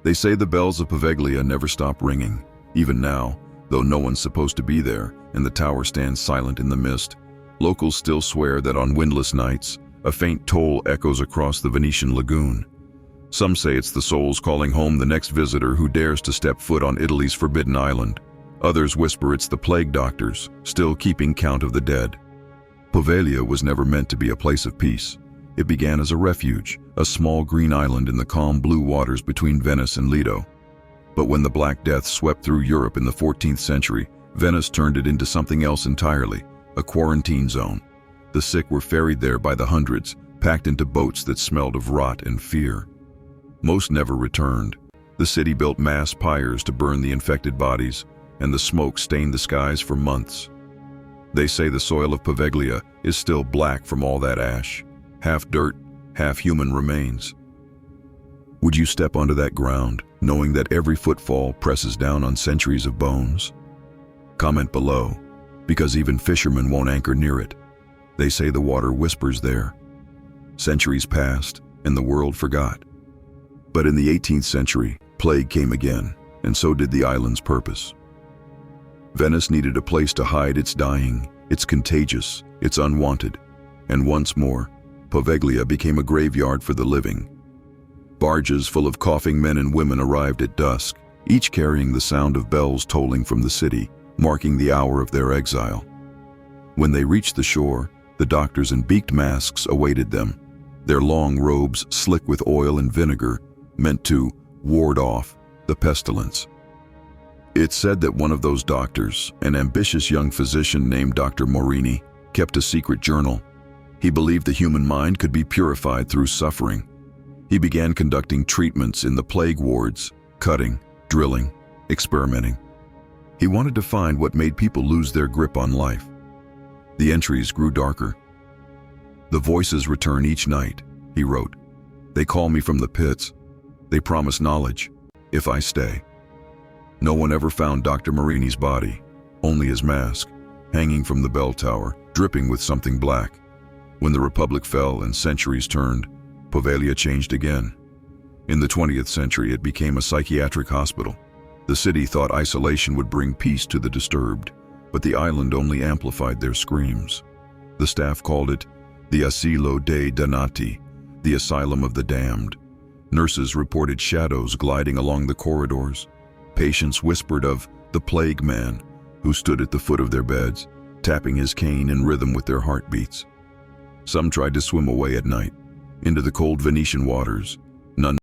They say the bells of Poveglia never stop ringing. Even now, though no one's supposed to be there and the tower stands silent in the mist, locals still swear that on windless nights, a faint toll echoes across the Venetian lagoon. Some say it's the souls calling home the next visitor who dares to step foot on Italy's forbidden island. Others whisper it's the plague doctors, still keeping count of the dead. Poveglia was never meant to be a place of peace. It began as a refuge, a small green island in the calm blue waters between Venice and Lido. But when the Black Death swept through Europe in the 14th century, Venice turned it into something else entirely, a quarantine zone. The sick were ferried there by the hundreds, packed into boats that smelled of rot and fear. Most never returned. The city built mass pyres to burn the infected bodies, and the smoke stained the skies for months. They say the soil of Poveglia is still black from all that ash, half dirt, half human remains. Would you step onto that ground, knowing that every footfall presses down on centuries of bones? Comment below, because even fishermen won't anchor near it. They say the water whispers there. Centuries passed, and the world forgot. But in the 18th century, plague came again, and so did the island's purpose. Venice needed a place to hide its dying, it's contagious, it's unwanted, and once more, Poveglia became a graveyard for the living. Barges full of coughing men and women arrived at dusk, each carrying the sound of bells tolling from the city, marking the hour of their exile. When they reached the shore, the doctors in beaked masks awaited them, their long robes slick with oil and vinegar, meant to ward off the pestilence. It's said that one of those doctors, an ambitious young physician named Dr. Morini, kept a secret journal. He believed the human mind could be purified through suffering. He began conducting treatments in the plague wards, cutting, drilling, experimenting. He wanted to find what made people lose their grip on life. The entries grew darker. "The voices return each night," he wrote. "They call me from the pits. They promise knowledge, if I stay." No one ever found Dr. Morini's body, only his mask, hanging from the bell tower, dripping with something black. When the Republic fell and centuries turned, Poveglia changed again. In the 20th century, it became a psychiatric hospital. The city thought isolation would bring peace to the disturbed, but the island only amplified their screams. The staff called it the Asilo dei Dannati, the Asylum of the Damned. Nurses reported shadows gliding along the corridors. Patients whispered of the plague man, who stood at the foot of their beds, tapping his cane in rhythm with their heartbeats. Some tried to swim away at night, into the cold Venetian waters. None